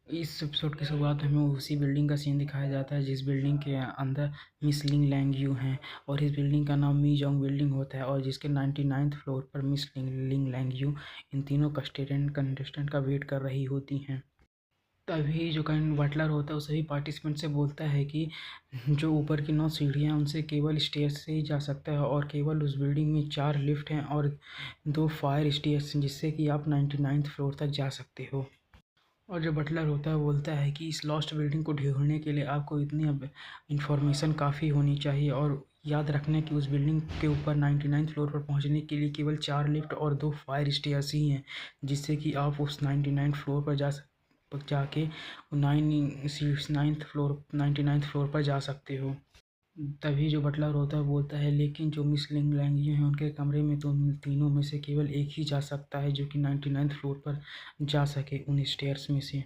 इस एपिसोड की शुरुआत हमें उसी बिल्डिंग का सीन दिखाया जाता है जिस बिल्डिंग के अंदर मिस लिंग लैंग यू हैं। और इस बिल्डिंग का नाम मी जोंग बिल्डिंग होता है और जिसके 99th फ्लोर पर मिस लिंग लैंग यू इन तीनों कंटेस्टेंट का वेट कर रही होती हैं। तभी जो कैन बटलर होता है वो सभी पार्टिसिपेंट से बोलता है कि जो ऊपर की 9 सीढ़ियाँ हैं उनसे केवल स्टेयर्स से ही जा सकता है और केवल उस बिल्डिंग में 4 लिफ्ट हैं और 2 फायर स्टेयर्स हैं जिससे कि आप 99th फ्लोर तक जा सकते हो। और जो बटलर होता है वो बोलता है कि इस लॉस्ट बिल्डिंग को ढूंढने के लिए आपको इतनी अब इन्फॉर्मेशन काफ़ी होनी चाहिए और याद रखना कि उस बिल्डिंग के ऊपर 99th फ्लोर पर पहुंचने के लिए केवल 4 लिफ्ट और 2 फायर स्टेयर्स ही हैं जिससे कि आप उस 99th फ्लोर पर जाके 99th फ्लोर पर जा सकते हो। तभी जो बटलर होता है बोलता है लेकिन जो मिस लिंग लैंग हैं उनके कमरे में तो तीनों में से केवल एक ही जा सकता है जो कि 99th फ्लोर पर जा सके उन स्टेयर्स में से।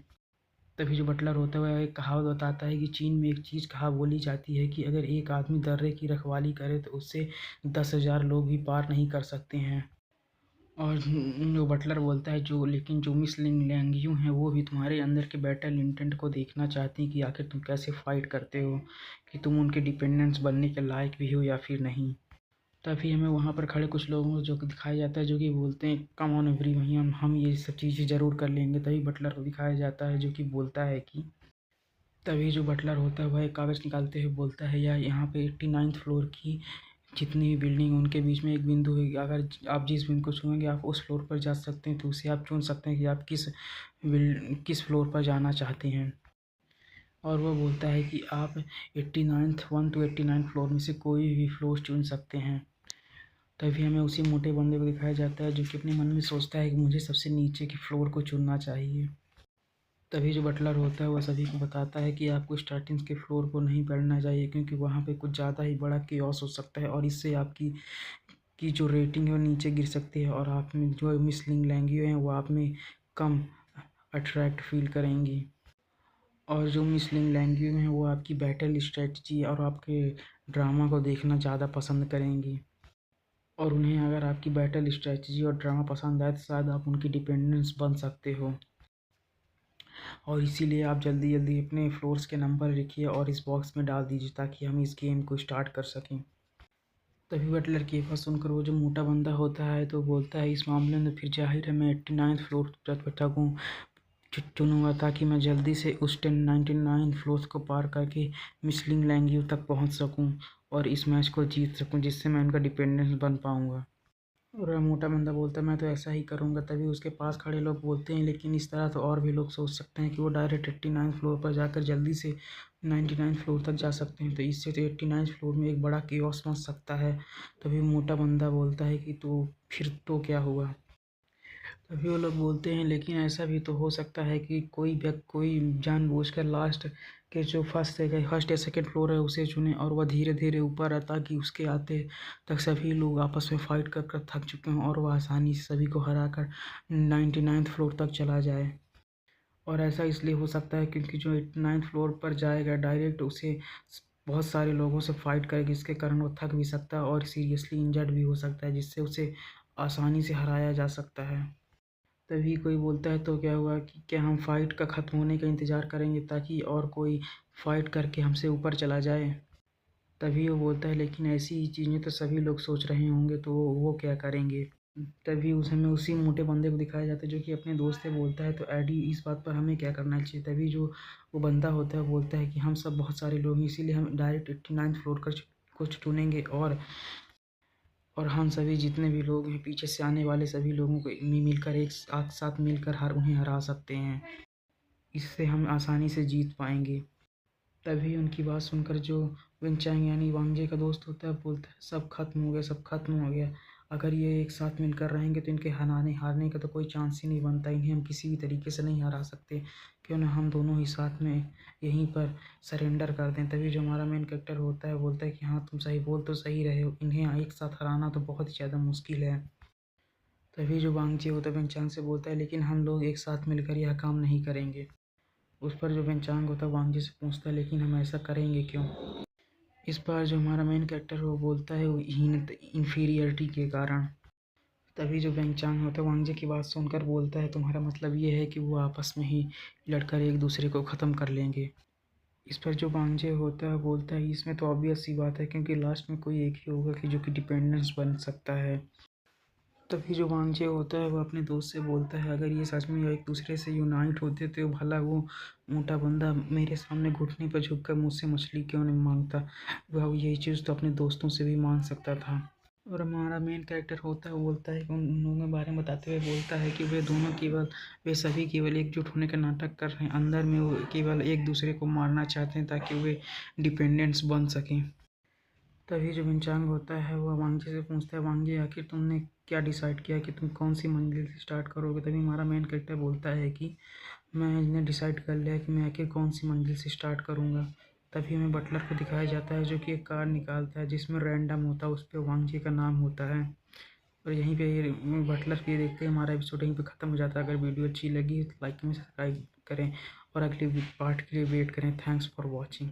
तभी जो बटलर होता है वह एक कहावत बताता है कि चीन में एक चीज़ कहा बोली जाती है कि अगर एक आदमी दर्रे की रखवाली करे तो उससे 10,000 लोग भी पार नहीं कर सकते हैं। और जो बटलर बोलता है जो लेकिन जो मिस लिंग लैंग हैं वो भी तुम्हारे अंदर के बैटल इंटेंट को देखना चाहती हैं कि आखिर तुम कैसे फाइट करते हो, कि तुम उनके डिपेंडेंट्स बनने के लायक भी हो या फिर नहीं। तभी हमें वहाँ पर खड़े कुछ लोगों को जो कि दिखाया जाता है जो कि बोलते हैं कम ऑन एवरी वहीं हम ये सब चीज़ें ज़रूर कर लेंगे। तभी बटलर को दिखाया जाता है जो कि बोलता है कि तभी जो बटलर होता है वह एक कागज़ निकालते हुए बोलता है या यहाँ पे 89th फ्लोर की जितनी भी बिल्डिंग उनके बीच में एक बिंदु है, अगर आप जिस बिंदु को छुएंगे आप उस फ्लोर पर जा सकते हैं, तो उसे आप चुन सकते हैं कि आप किस फ्लोर पर जाना चाहते हैं। और वह बोलता है कि आप 89th 1 to 89 फ्लोर में से कोई भी फ्लोर चुन सकते हैं। तभी हमें उसी मोटे बंदे को दिखाया जाता है जो कि अपने मन में सोचता है कि मुझे सबसे नीचे की फ्लोर को चुनना चाहिए। तभी जो बटलर होता है वह सभी को बताता है कि आपको स्टार्टिंग के फ्लोर को नहीं पढ़ना चाहिए क्योंकि वहाँ पे कुछ ज़्यादा ही बड़ा केओस हो सकता है और इससे आपकी जो रेटिंग है वो नीचे गिर सकती है और आप में जो मिसलिंग लैंग्वेज हैं वो आप में कम अट्रैक्ट फील करेंगी। और जो मिसलिंग लैंग्वेज हैं वो आपकी बैटल स्ट्रेटजी और आपके ड्रामा को देखना ज़्यादा पसंद करेंगी। और उन्हें अगर आपकी बैटल स्ट्रेटजी और ड्रामा पसंद आए तो शायद आप उनकी डिपेंडेंस बन सकते हो। और इसीलिए आप जल्दी जल्दी अपने फ्लोर्स के नंबर लिखिए और इस बॉक्स में डाल दीजिए ताकि हम इस गेम को स्टार्ट कर सकें। तभी बटलर की बात सुनकर वो जो मोटा बंदा होता है तो बोलता है इस मामले में फिर जाहिर है मैं 89th फ्लोर पर बैठा चुनूंगा ताकि मैं जल्दी से उस 99 फ्लोर्स को पार करके मिशलिंग लैंग्यू तक पहुंच सकूं और इस मैच को जीत सकूं जिससे मैं उनका डिपेंडेंस बन पाऊंगा। और मोटा बंदा बोलता है मैं तो ऐसा ही करूँगा। तभी उसके पास खड़े लोग बोलते हैं लेकिन इस तरह तो और भी लोग सोच सकते हैं कि वो डायरेक्ट 89 फ्लोर पर जाकर जल्दी से 99 फ्लोर तक जा सकते हैं, तो इससे तो 89 फ्लोर में एक बड़ा केओस मच सकता है। तभी मोटा बंदा बोलता है कि तो फिर तो क्या हुआ। तभी वो लोग बोलते हैं लेकिन ऐसा भी तो हो सकता है कि कोई जानबूझकर लास्ट के जो फर्स्ट या सेकंड फ्लोर है उसे चुने और वह धीरे धीरे ऊपर है ताकि उसके आते तक सभी लोग आपस में फाइट कर कर थक चुके हों और वह आसानी से सभी को हरा कर 99th फ्लोर तक चला जाए। और ऐसा इसलिए हो सकता है क्योंकि जो 89th फ्लोर पर जाएगा डायरेक्ट उसे बहुत सारे लोगों से फाइट करेगी जिसके कारण वो थक भी सकता है और सीरियसली इंजर्ड भी हो सकता है जिससे उसे आसानी से हराया जा सकता है। तभी कोई बोलता है तो क्या हुआ कि क्या हम फाइट का ख़त्म होने का इंतज़ार करेंगे ताकि और कोई फाइट करके हमसे ऊपर चला जाए। तभी वो बोलता है लेकिन ऐसी ही चीज़ें तो सभी लोग सोच रहे होंगे तो वो क्या करेंगे। तभी उस हमें उसी मोटे बंदे को दिखाया जाता है जो कि अपने दोस्त से बोलता है तो एडी इस बात पर हमें क्या करना चाहिए। तभी जो वो बंदा होता है बोलता है कि हम सब बहुत सारे लोग हैं इसीलिए हम डायरेक्ट 89th फ्लोर का कुछ चुनेंगे और हम सभी जितने भी लोग हैं पीछे से आने वाले सभी लोगों को मिलकर एक साथ मिलकर उन्हें हरा सकते हैं। इससे हम आसानी से जीत पाएंगे। तभी उनकी बात सुनकर जो विंचांग यानी वांगजे का दोस्त होता है बोलता है सब खत्म हो गया, सब खत्म हो गया। अगर ये एक साथ मिलकर रहेंगे तो इनके हारने का तो कोई चांस ही नहीं बनता, इन्हें हम किसी भी तरीके से नहीं हरा सकते। क्यों ना हम दोनों ही साथ में यहीं पर सरेंडर कर दें। तभी जो हमारा मेन कैरेक्टर होता है बोलता है कि हाँ तुम सही बोल तो सही रहे हो, इन्हें एक साथ हराना तो बहुत ही ज़्यादा मुश्किल है। तभी जो वांगजे होता है विंचांग से बोलता है लेकिन हम लोग एक साथ मिलकर यह काम नहीं करेंगे। उस पर जो विंचांग होता है वांगजी से पूछता है लेकिन हम ऐसा करेंगे क्यों। इस बार जो हमारा मेन कैरेक्टर है वो बोलता है वो इन्फीरियरिटी के कारण। तभी जो वेंगचांग होता है वांगजी की बात सुनकर बोलता है तुम्हारा मतलब ये है कि वो आपस में ही लड़कर एक दूसरे को ख़त्म कर लेंगे। इस पर जो वांगजे होता है बोलता है इसमें तो ऑब्वियस सी बात है क्योंकि लास्ट में कोई एक ही होगा कि जो कि डिपेंडेंस बन सकता है। तभी जो वांगजे होता है वो अपने दोस्त से बोलता है अगर ये सच में एक दूसरे से यूनाइट होते तो भला वो मोटा बंदा मेरे सामने घुटने पर झुककर मुझसे मछली क्यों नहीं मांगता, वह यही चीज़ तो अपने दोस्तों से भी मांग सकता था। और हमारा मेन कैरेक्टर होता है वो बोलता है कि उन दोनों के बारे में बताते हुए बोलता है कि वे सभी केवल एकजुट होने का नाटक कर रहे हैं, अंदर में वो केवल एक दूसरे को मारना चाहते हैं ताकि वे डिपेंडेंट्स बन सकें। तभी जो विंचांग होता है वो वांगजी से पूछता है वांगजी आखिर तुमने क्या डिसाइड किया कि तुम कौन सी मंजिल से स्टार्ट करोगे। तभी हमारा मेन कैरेक्टर बोलता है कि मैंने डिसाइड कर लिया कि मैं आखिर कौन सी मंजिल से स्टार्ट करूँगा। तभी हमें बटलर को दिखाया जाता है जो कि एक कार्ड निकालता है जिसमें रैंडम होता है, उस पर वांगजी का नाम होता है। और यहीं पे ये बटलर के देखते ही हमारा एपिसोड यहीं पे ख़त्म हो जाता है। अगर वीडियो अच्छी लगी तो लाइक करें, सब्सक्राइब करें और अगले पार्ट के लिए वेट करें। Thanks for watching.